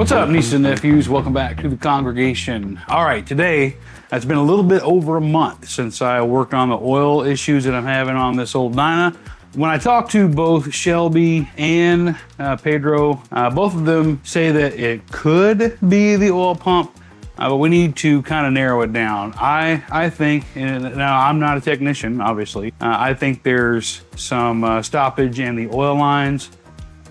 What's up, nieces and nephews? Welcome back to the congregation. All right, today, it's been a little bit over a month since I worked on the oil issues that I'm having on this old Dyna. When I talked to both Shelby and Pedro, both of them say that it could be the oil pump, but we need to kind of narrow it down. I think, and now I'm not a technician, obviously, I think there's some stoppage in the oil lines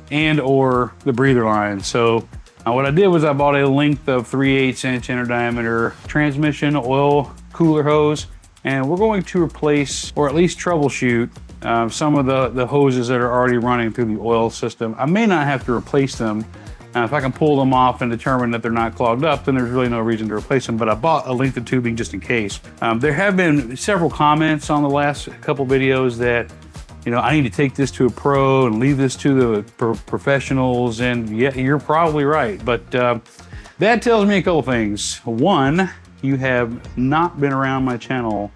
and or the breather lines. So what I did was I bought a length of 3/8 inch inner diameter transmission oil cooler hose, and we're going to replace, or at least troubleshoot, some of the hoses that are already running through the oil system. I may not have to replace them. If I can pull them off and determine that they're not clogged up, then there's really no reason to replace them, but I bought a length of tubing just in case. There have been several comments on the last couple videos that, you know, I need to take this to a pro and leave this to the professionals, and yeah, you're probably right. But that tells me a couple things. One, you have not been around my channel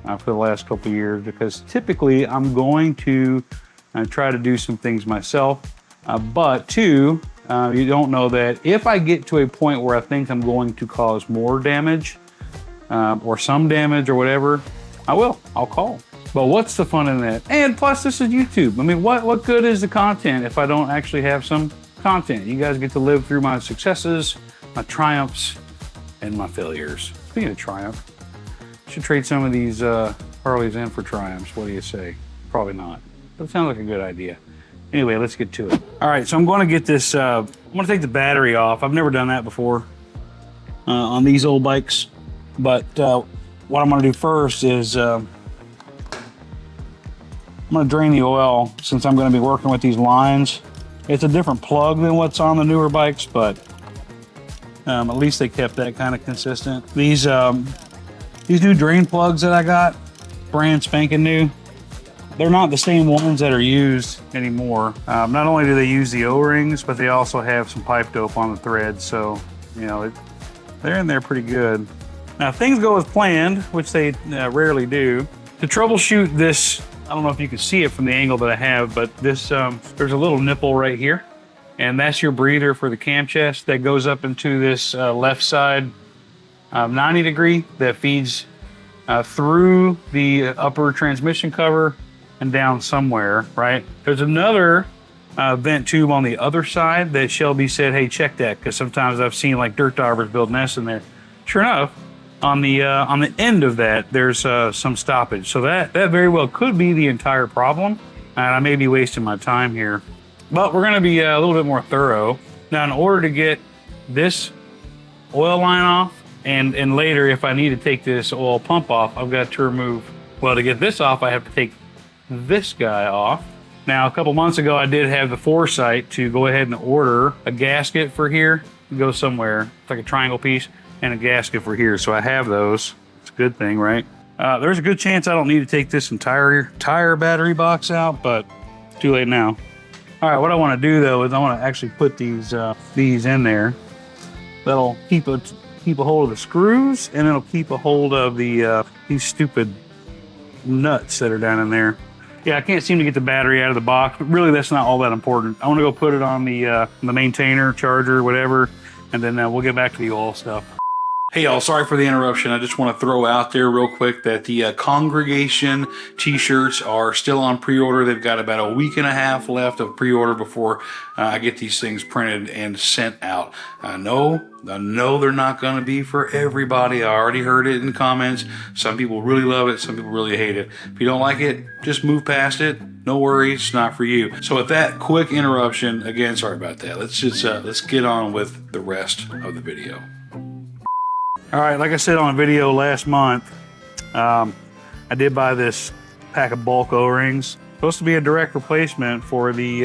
for the last couple of years, because typically I'm going to try to do some things myself. But two, you don't know that if I get to a point where I think I'm going to cause more damage or some damage or whatever, I'll call. But what's the fun in that? And plus, this is YouTube. I mean, what good is the content if I don't actually have some content? You guys get to live through my successes, my triumphs, and my failures. Speaking of triumph, I should trade some of these Harleys in for triumphs. What do you say? Probably not, but it sounds like a good idea. Anyway, let's get to it. All right, so I'm going to get this, I'm going to take the battery off. I've never done that before on these old bikes. But what I'm going to do first is I'm going to drain the oil, since I'm going to be working with these lines. It's a different plug than what's on the newer bikes, but at least they kept that kind of consistent. These new drain plugs that I got, brand spanking new, they're not the same ones that are used anymore. Not only do they use the O-rings, but they also have some pipe dope on the threads, so you know they're in there pretty good. Now, if things go as planned, which they rarely do, to troubleshoot this, I don't know if you can see it from the angle that I have, but this there's a little nipple right here, and that's your breather for the cam chest that goes up into this left side 90 degree that feeds through the upper transmission cover and down somewhere, right? There's another vent tube on the other side that Shelby said, hey, check that, because sometimes I've seen like dirt divers build nests in there. Sure enough, on the end of that, there's some stoppage. So that very well could be the entire problem. And I may be wasting my time here, but we're gonna be a little bit more thorough. Now, in order to get this oil line off, and later if I need to take this oil pump off, I've got to remove, well, to get this off, I have to take this guy off. Now, a couple months ago, I did have the foresight to go ahead and order a gasket for here. It goes somewhere, it's like a triangle piece, and a gasket for here. So I have those. It's a good thing, right? There's a good chance I don't need to take this entire battery box out, but too late now. All right, what I want to do though is I want to actually put these in there. That'll keep a hold of the screws, and it'll keep a hold of the these stupid nuts that are down in there. Yeah, I can't seem to get the battery out of the box, but really that's not all that important. I want to go put it on the maintainer, charger, whatever, and then we'll get back to the oil stuff. Hey y'all, sorry for the interruption. I just want to throw out there real quick that the congregation t-shirts are still on pre-order. They've got about a week and a half left of pre-order before I get these things printed and sent out. I know they're not going to be for everybody. I already heard it in the comments. Some people really love it. Some people really hate it. If you don't like it, just move past it. No worries, it's not for you. So with that quick interruption, again, sorry about that. Let's get on with the rest of the video. All right, like I said on a video last month, I did buy this pack of bulk O-rings. Supposed to be a direct replacement for the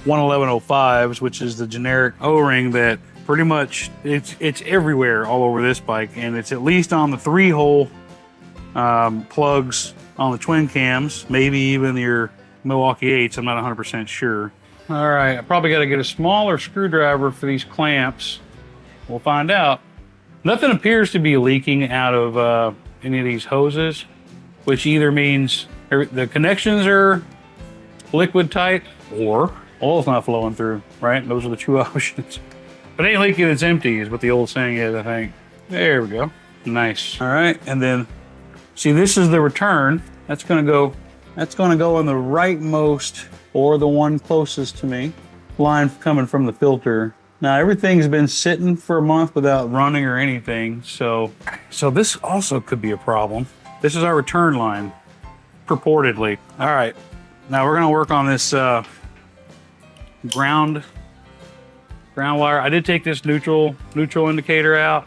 11105s, which is the generic O-ring that pretty much, it's everywhere all over this bike, and it's at least on the 3-hole plugs on the twin cams, maybe even your Milwaukee 8s, I'm not 100% sure. All right, I probably got to get a smaller screwdriver for these clamps. We'll find out. Nothing appears to be leaking out of any of these hoses, which either means the connections are liquid tight or oil's not flowing through, right? Those are the two options. If it ain't leaking, it's empty is what the old saying is, I think. There we go. Nice. All right, and then see, this is the return. That's gonna go in the rightmost, or the one closest to me, line coming from the filter. Now everything's been sitting for a month without running or anything, so this also could be a problem. This is our return line, purportedly. All right, now we're gonna work on this ground wire. I did take this neutral indicator out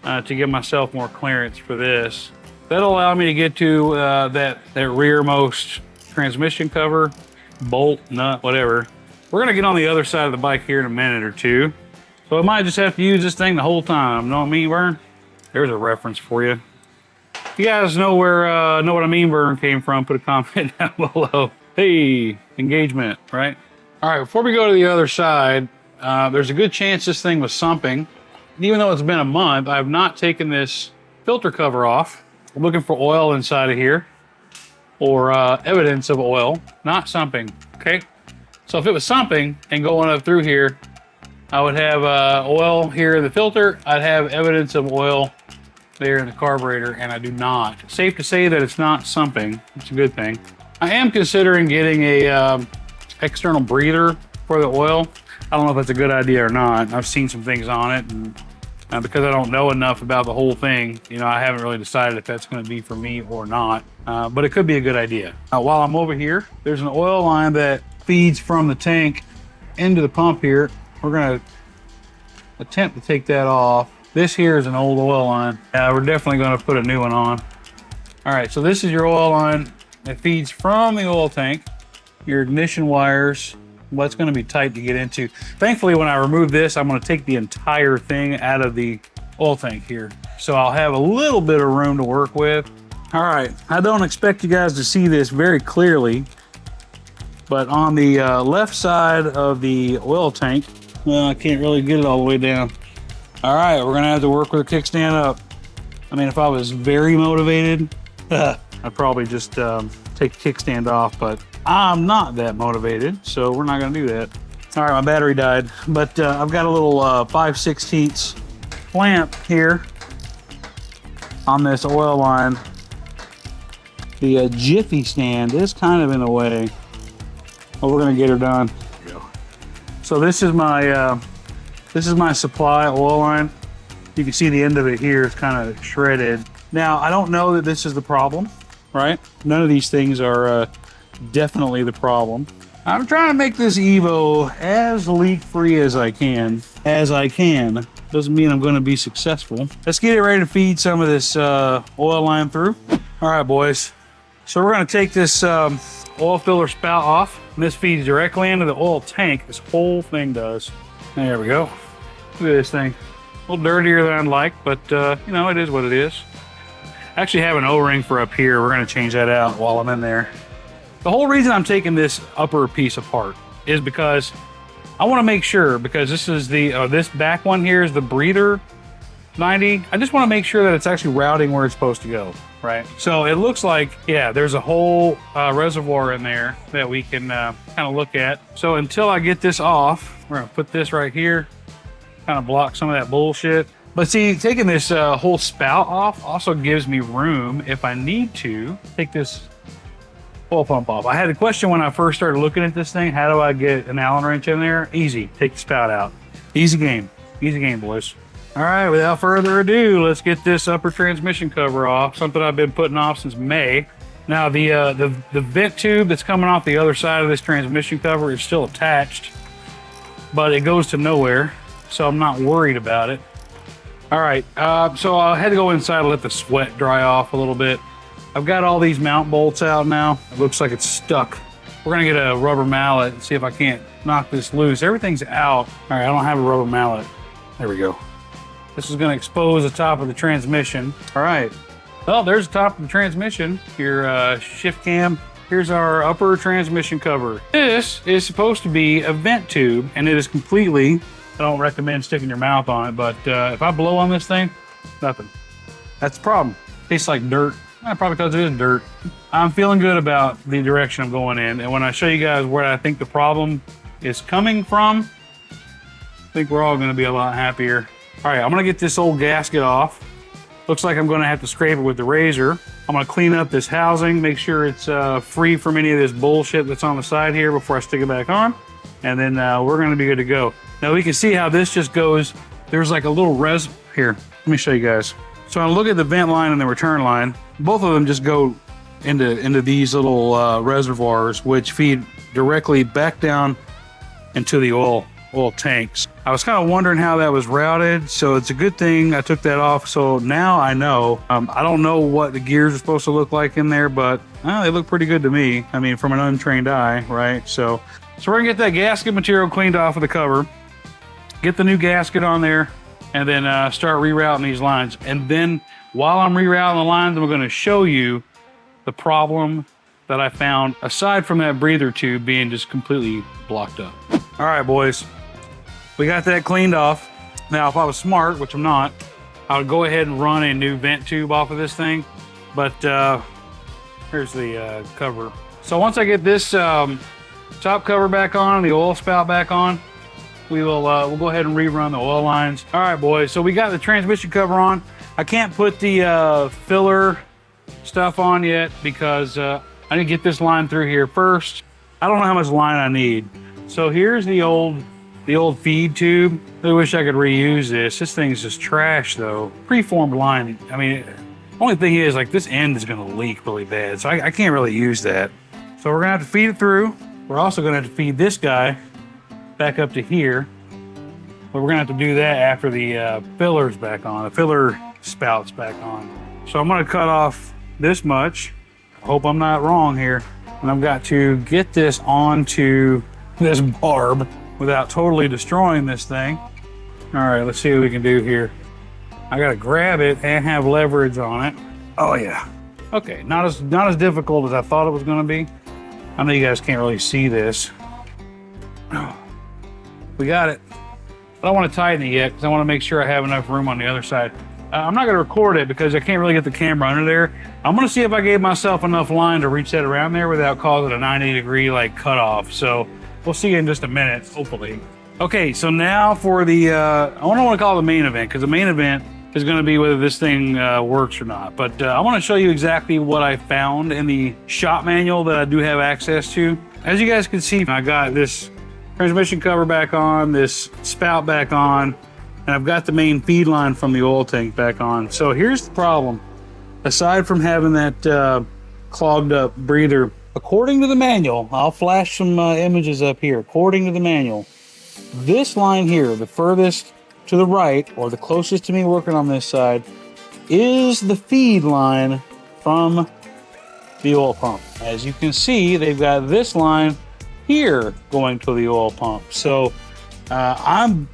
to give myself more clearance for this. That'll allow me to get to that rearmost transmission cover, bolt, nut, whatever. We're gonna get on the other side of the bike here in a minute or two. So I might just have to use this thing the whole time. Know what I mean, Vern? There's a reference for you. If you guys know where, know what I mean Vern came from, put a comment down below. Hey, engagement, right? All right, before we go to the other side, there's a good chance this thing was sumping. Even though it's been a month, I have not taken this filter cover off. I'm looking for oil inside of here, or evidence of oil, not sumping, okay? So if it was sumping and going up through here, I would have oil here in the filter. I'd have evidence of oil there in the carburetor, and I do not. Safe to say that it's not sumping. It's a good thing. I am considering getting a external breather for the oil. I don't know if that's a good idea or not. I've seen some things on it, and because I don't know enough about the whole thing, you know, I haven't really decided if that's going to be for me or not. But it could be a good idea. While I'm over here, there's an oil line that feeds from the tank into the pump here. We're going to attempt to take that off. This here is an old oil line. We're definitely going to put a new one on. All right, so this is your oil line that feeds from the oil tank. Your ignition wires. Well, it's going to be tight to get into. Thankfully, when I remove this, I'm going to take the entire thing out of the oil tank here. So I'll have a little bit of room to work with. All right, I don't expect you guys to see this very clearly, but on the left side of the oil tank, well, I can't really get it all the way down. All right, we're gonna have to work with the kickstand up. I mean, if I was very motivated, I'd probably just take the kickstand off, but I'm not that motivated, so we're not gonna do that. All right, my battery died, but I've got a little 5/16 clamp here on this oil line. The Jiffy stand is kind of in the way. But we're gonna get her done. So this is my supply oil line. You can see the end of it here is kind of shredded. Now, I don't know that this is the problem, right? None of these things are definitely the problem. I'm trying to make this Evo as leak-free as I can. Doesn't mean I'm going to be successful. Let's get it ready to feed some of this oil line through. All right, boys. So we're going to take this oil filler spout off. And this feeds directly into the oil tank. This whole thing does. There we go. Look at this thing. A little dirtier than I'd like, but you know, it is what it is. I actually have an O-ring for up here. We're going to change that out while I'm in there. The whole reason I'm taking this upper piece apart is because I want to make sure, because this is the this back one here is the breather 90. I just want to make sure that it's actually routing where it's supposed to go, right? So it looks like, yeah, there's a whole reservoir in there that we can kind of look at. So until I get this off, we're going to put this right here, kind of block some of that bullshit. But see, taking this whole spout off also gives me room if I need to take this oil pump off. I had a question when I first started looking at this thing. How do I get an Allen wrench in there? Easy. Take the spout out. Easy game. Easy game, boys. All right, without further ado, let's get this upper transmission cover off, something I've been putting off since May. Now, the vent tube that's coming off the other side of this transmission cover is still attached, but it goes to nowhere, so I'm not worried about it. All right, so I had to go inside and let the sweat dry off a little bit. I've got all these mount bolts out now. It looks like it's stuck. We're gonna get a rubber mallet and see if I can't knock this loose. Everything's out. All right, I don't have a rubber mallet. There we go. This is gonna expose the top of the transmission. All right, well, there's the top of the transmission. Your shift cam. Here's our upper transmission cover. This is supposed to be a vent tube, and it is completely, I don't recommend sticking your mouth on it, but if I blow on this thing, nothing. That's the problem. Tastes like dirt. Probably because it is dirt. I'm feeling good about the direction I'm going in, and when I show you guys where I think the problem is coming from, think we're all gonna be a lot happier. All right, I'm gonna get this old gasket off. Looks like I'm gonna have to scrape it with the razor. I'm gonna clean up this housing, make sure it's free from any of this bullshit that's on the side here before I stick it back on. And then we're gonna be good to go. Now we can see how this just goes. There's like a little here. Let me show you guys. So I look at the vent line and the return line. Both of them just go into these little reservoirs, which feed directly back down into the oil tanks. I was kind of wondering how that was routed, so it's a good thing I took that off. So now I know. I don't know what the gears are supposed to look like in there, but they look pretty good to me. I mean, from an untrained eye, right? So we're gonna get that gasket material cleaned off of the cover, get the new gasket on there, and then start rerouting these lines. And then while I'm rerouting the lines, I'm gonna show you the problem that I found, aside from that breather tube being just completely blocked up. All right, boys, we got that cleaned off. Now, if I was smart, which I'm not, I would go ahead and run a new vent tube off of this thing. But here's the cover. So once I get this top cover back on, the oil spout back on, we'll go ahead and rerun the oil lines. All right, boys, so we got the transmission cover on. I can't put the filler stuff on yet because I need to get this line through here first. I don't know how much line I need. So here's the old feed tube. I wish I could reuse this. This thing's just trash though. Preformed line. I mean, only thing is like this end is gonna leak really bad. So I can't really use that. So we're gonna have to feed it through. We're also gonna have to feed this guy back up to here. But we're gonna have to do that after the filler's back on, the filler spout's back on. So I'm gonna cut off this much. I hope I'm not wrong here. And I've got to get this onto this barb without totally destroying this thing. All right, let's see what we can do here. I gotta grab it and have leverage on it. Oh yeah. Okay, not as difficult as I thought it was gonna be. I know you guys can't really see this. We got it. I don't want to tighten it yet because I want to make sure I have enough room on the other side. I'm not going to record it because I can't really get the camera under there. I'm going to see if I gave myself enough line to reach that around there without causing a 90-degree like cutoff. So we'll see you in just a minute, hopefully. Okay, so now for the, I don't want to call it the main event because the main event is going to be whether this thing works or not. But I want to show you exactly what I found in the shop manual that I do have access to. As you guys can see, I got this transmission cover back on, this spout back on, and I've got the main feed line from the oil tank back on. So here's the problem. Aside from having that clogged up breather, according to the manual, I'll flash some images up here. According to the manual, this line here, the furthest to the right, or the closest to me working on this side, is the feed line from the oil pump. As you can see, they've got this line here going to the oil pump. So I've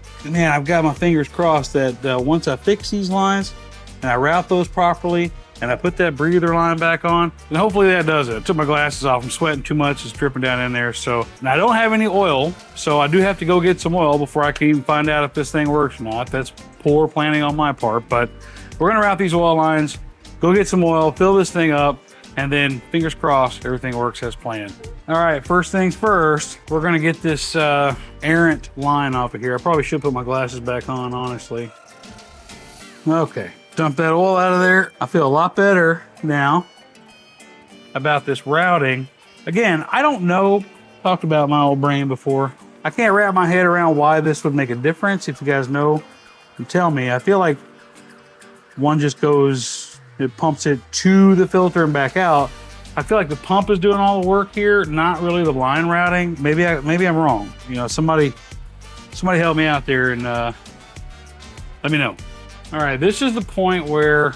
got my fingers crossed that once I fix these lines and I route those properly and I put that breather line back on, and hopefully that does it. I took my glasses off. I'm sweating too much. It's dripping down in there. So now I don't have any oil, so I do have to go get some oil before I can even find out if this thing works or not. That's poor planning on my part, but we're gonna route these oil lines, go get some oil, fill this thing up, and then fingers crossed everything works as planned. All right, first things first, we're gonna get this errant line off of here. I probably should put my glasses back on, honestly. Okay, dump that oil out of there. I feel a lot better now about this routing. Again, I don't know, talked about my old brain before. I can't wrap my head around why this would make a difference. If you guys know, tell me. I feel like one just goes, it pumps it to the filter and back out. I feel like the pump is doing all the work here, not really the line routing. Maybe I'm wrong. You know, somebody help me out there and let me know. All right, this is the point where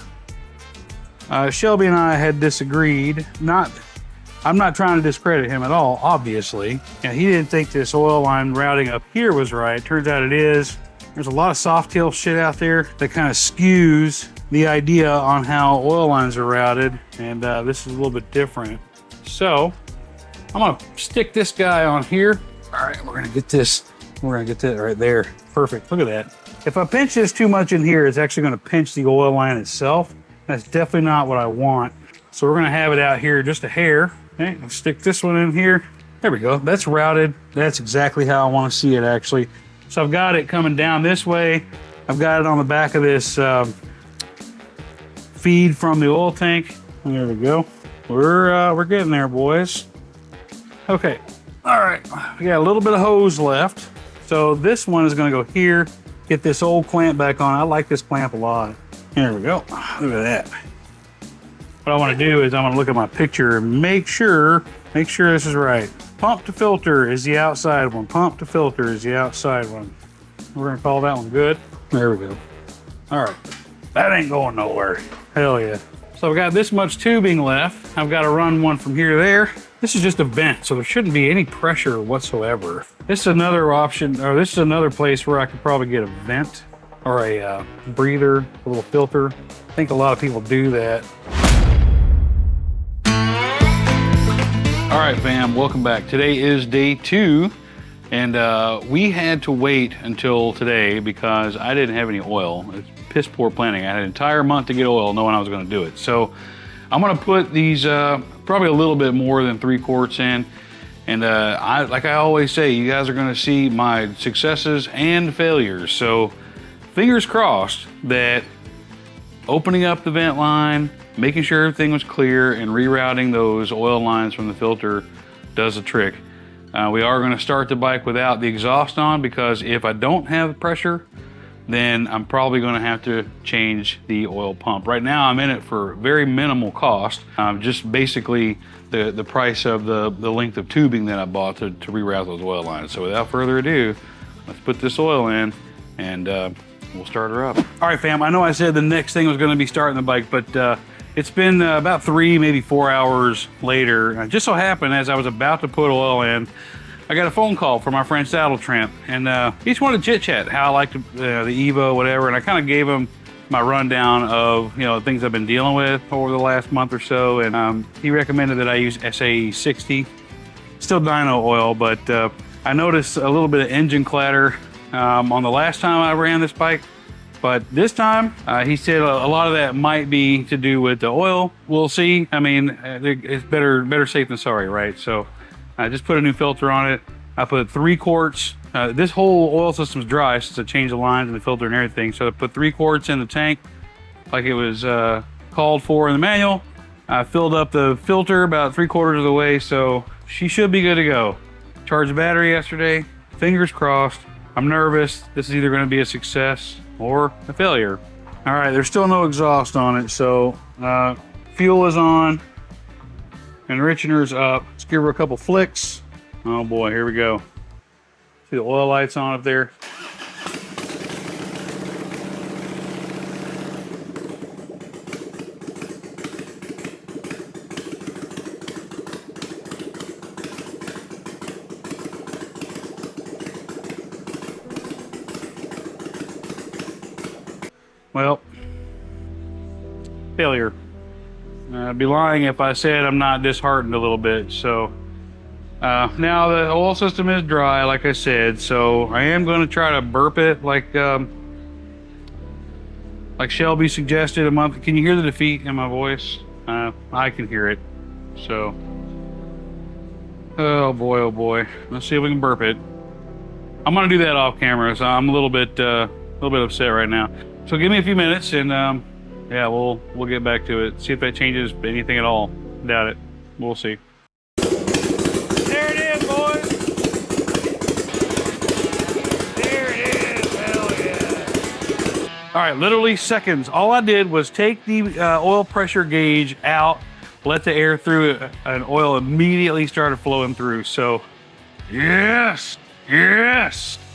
Shelby and I had disagreed. I'm not trying to discredit him at all, obviously. And he didn't think this oil line routing up here was right. Turns out it is. There's a lot of soft tail shit out there that kind of skews the idea on how oil lines are routed, and this is a little bit different. So I'm gonna stick this guy on here. All right, we're gonna get that right there. Perfect, look at that. If I pinch this too much in here, it's actually gonna pinch the oil line itself. That's definitely not what I want. So we're gonna have it out here just a hair. Okay, I'll stick this one in here. There we go, that's routed. That's exactly how I wanna see it actually. So I've got it coming down this way. I've got it on the back of this feed from the oil tank. There we go. We're getting there, boys. Okay. All right. We got a little bit of hose left. So this one is going to go here. Get this old clamp back on. I like this clamp a lot. There we go. Look at that. What I want to do is I'm going to look at my picture and make sure this is right. Pump to filter is the outside one. Pump to filter is the outside one. We're going to call that one good. There we go. All right. That ain't going nowhere. Hell yeah. So I've got this much tubing left. I've got to run one from here to there. This is just a vent, so there shouldn't be any pressure whatsoever. This is another option, or this is another place where I could probably get a vent or a breather, a little filter. I think a lot of people do that. All right, fam, welcome back. Today is day 2, and we had to wait until today because I didn't have any oil. It's piss poor planning. I had an entire month to get oil knowing I was going to do it. So I'm going to put these probably a little bit more than 3 quarts in. And like I always say, you guys are going to see my successes and failures. So fingers crossed that opening up the vent line, making sure everything was clear, and rerouting those oil lines from the filter does the trick. We are going to start the bike without the exhaust on because if I don't have pressure, then I'm probably going to have to change the oil pump. Right now I'm in it for very minimal cost, just basically the price of the length of tubing that I bought to reroute those oil lines. So without further ado, let's put this oil in and we'll start her up. All right, fam, I know I said the next thing was going to be starting the bike, but it's been about 3, maybe 4 hours later. It just so happened as I was about to put oil in, I got a phone call from my friend Saddle Tramp, and he just wanted to chit chat how I liked the Evo, whatever. And I kind of gave him my rundown of things I've been dealing with over the last month or so. And he recommended that I use SAE 60, still dyno oil, but I noticed a little bit of engine clatter on the last time I ran this bike. But this time, he said a lot of that might be to do with the oil. We'll see. I mean, it's better safe than sorry, right? So I just put a new filter on it. I put 3 quarts. This whole oil system's dry since I changed the lines and the filter and everything. So I put 3 quarts in the tank like it was called for in the manual. I filled up the filter about 3/4 of the way, so she should be good to go. Charged the battery yesterday. Fingers crossed. I'm nervous. This is either going to be a success or a failure. All right, there's still no exhaust on it, so fuel is on, enrichener's up. Let's give her a couple flicks. Oh boy, here we go. See the oil lights on up there? Well, failure. I'd be lying if I said I'm not disheartened a little bit. So now the oil system is dry, like I said. So I am going to try to burp it like Shelby suggested a month. Can you hear the defeat in my voice? I can hear it. So, oh boy. Let's see if we can burp it. I'm going to do that off camera. So I'm a little bit upset right now. So give me a few minutes and yeah, we'll get back to it. See if that changes anything at all. Doubt it. We'll see. There it is, boys. There it is. Hell yeah. All right, literally seconds. All I did was take the oil pressure gauge out, let the air through it, and oil immediately started flowing through. So yes.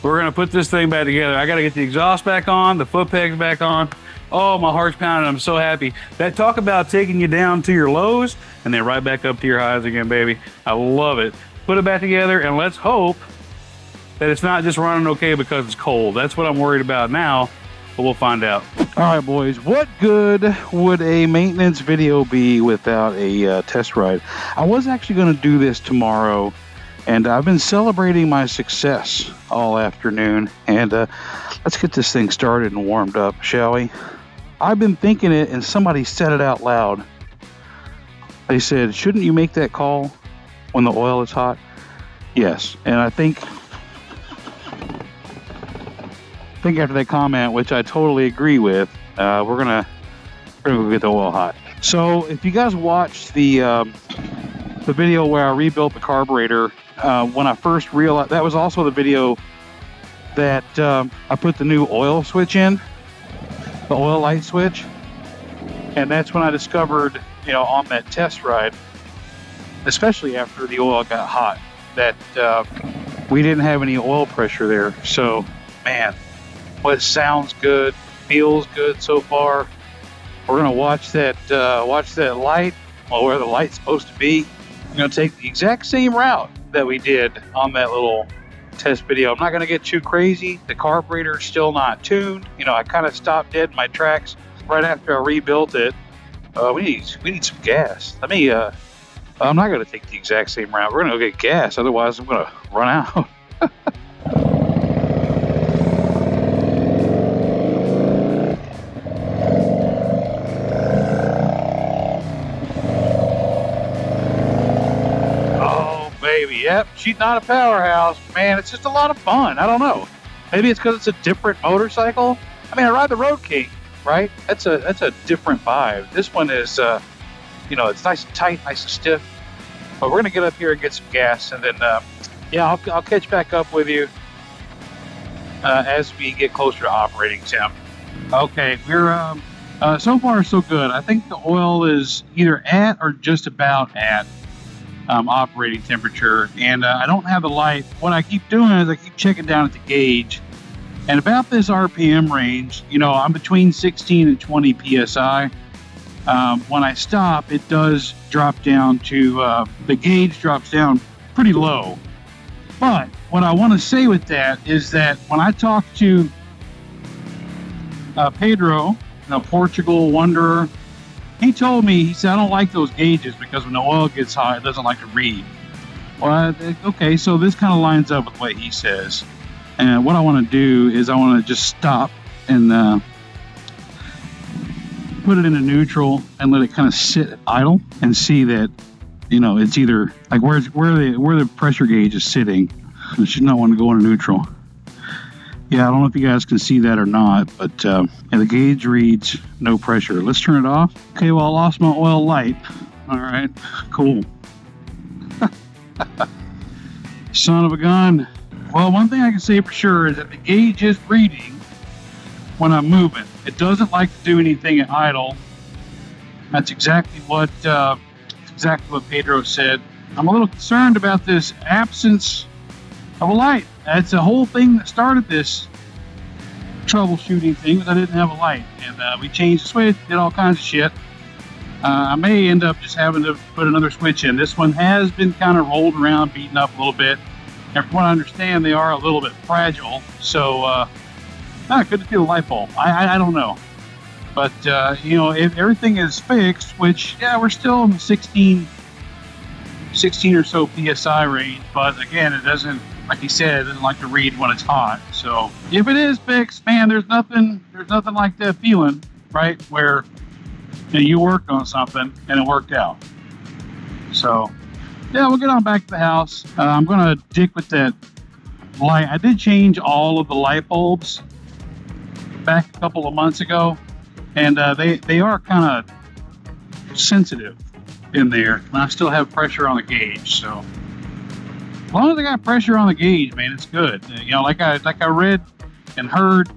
We're gonna put this thing back together. I gotta get the exhaust back on, the foot pegs back on. Oh, my heart's pounding. I'm so happy. That talk about taking you down to your lows and then right back up to your highs again, baby. I love it. Put it back together and let's hope that it's not just running okay because it's cold. That's what I'm worried about now, but we'll find out. All right, boys, what good would a maintenance video be without a test ride? I was actually gonna do this tomorrow, and I've been celebrating my success all afternoon. And let's get this thing started and warmed up, shall we? I've been thinking it, and somebody said it out loud. They said, shouldn't you make that call when the oil is hot? Yes, and I think I think after that comment, which I totally agree with, we're gonna go get the oil hot. So if you guys watched the video where I rebuilt the carburetor, when I first realized, that was also the video that I put the new oil switch in, the oil light switch, and that's when I discovered, you know, on that test ride, especially after the oil got hot, that we didn't have any oil pressure there. So, man, what sounds good, feels good so far. We're gonna watch that light, well, where the light's supposed to be. I'm gonna take the exact same route that we did on that little test video. I'm not gonna get too crazy. The carburetor's still not tuned. You know, I kind of stopped dead in my tracks right after I rebuilt it. We need some gas. Let me. I'm not gonna take the exact same route. We're gonna go get gas. Otherwise, I'm gonna run out. Yep, she's not a powerhouse, man. It's just a lot of fun. I don't know. Maybe it's because it's a different motorcycle. I mean, I ride the Road King, right? That's a different vibe. This one is, you know, it's nice and tight, nice and stiff. But we're gonna get up here and get some gas, and then, yeah, I'll catch back up with you as we get closer to operating temp. Okay, we're so far so good. I think the oil is either at or just about at operating temperature, and I don't have the light. What I keep doing is I keep checking down at the gauge, and about this RPM range, you know, I'm between 16 and 20 psi. When I stop, it does drop down to the gauge drops down pretty low. But what I want to say with that is that when I talk to Pedro, you know, Portugal Wanderer, he told me, he said, I don't like those gauges because when the oil gets hot, it doesn't like to read. Well, okay, so this kind of lines up with what he says. And what I want to do is I want to just stop and put it into neutral and let it kind of sit idle and see that, you know, it's either like where the pressure gauge is sitting. It should not want to go into neutral. Yeah, I don't know if you guys can see that or not, but yeah, the gauge reads no pressure. Let's turn it off. Okay, well, I lost my oil light. All right, cool. Son of a gun. Well, one thing I can say for sure is that the gauge is reading when I'm moving. It doesn't like to do anything at idle. That's exactly what Pedro said. I'm a little concerned about this absence of a light. That's the whole thing that started this troubleshooting thing, was I didn't have a light. And we changed the switch, did all kinds of shit. I may end up just having to put another switch in. This one has been kind of rolled around, beaten up a little bit. And from what I understand, they are a little bit fragile. So, I couldn't feel the light bulb. I don't know. But, you know, if everything is fixed, which, yeah, we're still in the 16 or so PSI range. But again, it doesn't, like he said, it doesn't like to read when it's hot. So if it is fixed, man, there's nothing like that feeling, right? Where, you know, you worked on something and it worked out. So yeah, we'll get on back to the house. I'm gonna dig with that light. I did change all of the light bulbs back a couple of months ago, and they are kind of sensitive in there. And I still have pressure on the gauge, so as long as I got pressure on the gauge, man, it's good. You know, like I read and heard,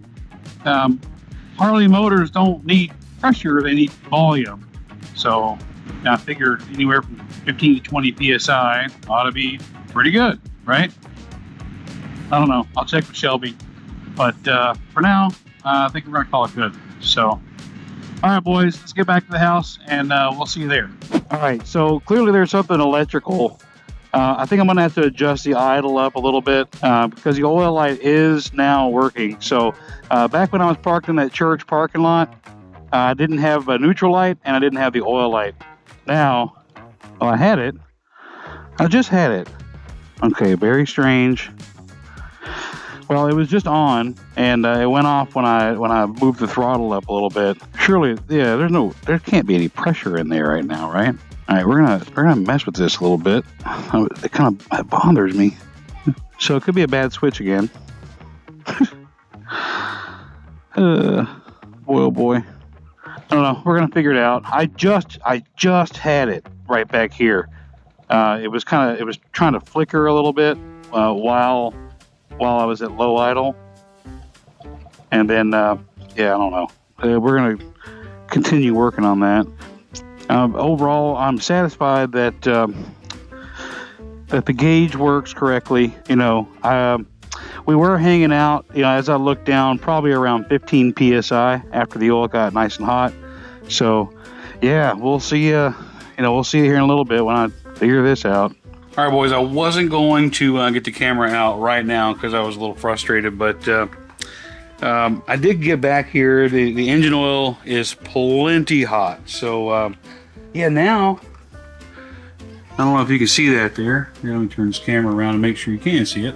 Harley motors don't need pressure; they need volume. So I figured anywhere from 15 to 20 psi ought to be pretty good, right? I don't know. I'll check with Shelby, but for now, I think we're gonna call it good. So, all right, boys, let's get back to the house, and we'll see you there. All right. So clearly, there's something electrical. I think I'm going to have to adjust the idle up a little bit because the oil light is now working. So back when I was parked in that church parking lot, I didn't have a neutral light and I didn't have the oil light. Now, I had it. I just had it. Okay, very strange. Well, it was just on, and it went off when I moved the throttle up a little bit. Surely, yeah, there can't be any pressure in there right now, right? All right, we're gonna mess with this a little bit. It bothers me. So it could be a bad switch again. Boy, boy. I don't know. We're gonna figure it out. I just had it right back here. It was trying to flicker a little bit while I was at low idle, and then yeah, I don't know. We're gonna continue working on that. Overall, I'm satisfied that that the gauge works correctly. You know, we were hanging out, you know, as I looked down, probably around 15 psi after the oil got nice and hot. So, yeah, we'll see. We'll see you here in a little bit when I figure this out. All right, boys. I wasn't going to get the camera out right now because I was a little frustrated, but I did get back here. The engine oil is plenty hot. So, yeah, now I don't know if you can see that there. Here, let me turn this camera around and make sure you can see it.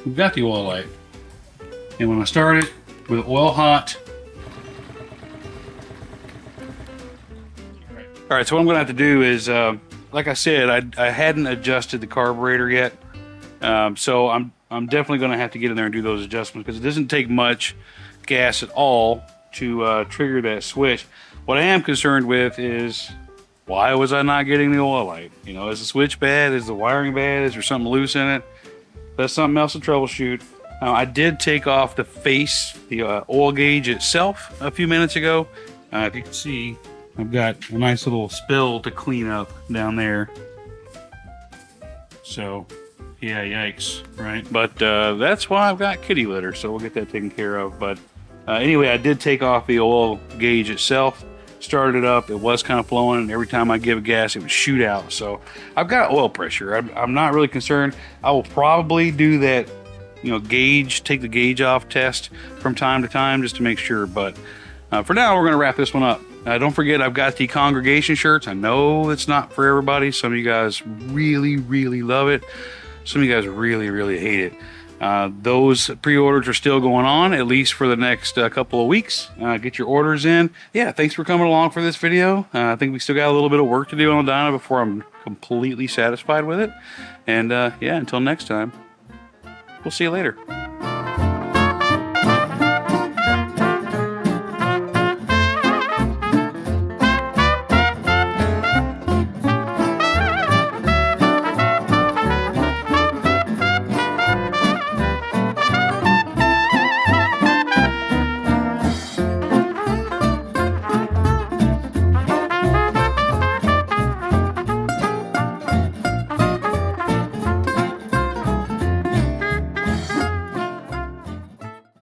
We've got the oil light, and when I start it with oil hot. All right, so what I'm gonna have to do is, like I said, I hadn't adjusted the carburetor yet, so I'm definitely gonna have to get in there and do those adjustments because it doesn't take much gas at all to trigger that switch. What I am concerned with is why was I not getting the oil light? You know, is the switch bad? Is the wiring bad? Is there something loose in it? That's something else to troubleshoot. I did take off the face, the oil gauge itself a few minutes ago. If you can see, I've got a nice little spill to clean up down there. So, yeah, yikes, right? But that's why I've got kitty litter, so we'll get that taken care of. But anyway, I did take off the oil gauge itself, started it up, it was kind of flowing, and every time I give it gas, it would shoot out. So I've got oil pressure. I'm not really concerned. I will probably do that, you know, take the gauge off test from time to time just to make sure. But for now, we're going to wrap this one up. Don't forget, I've got the congregation shirts. I know it's not for everybody. Some of you guys really, really love it. Some of you guys really, really hate it. Those pre-orders are still going on, at least for the next couple of weeks. Get your orders in. Yeah, thanks for coming along for this video. I think we still got a little bit of work to do on the Dyna before I'm completely satisfied with it. And yeah, until next time, we'll see you later.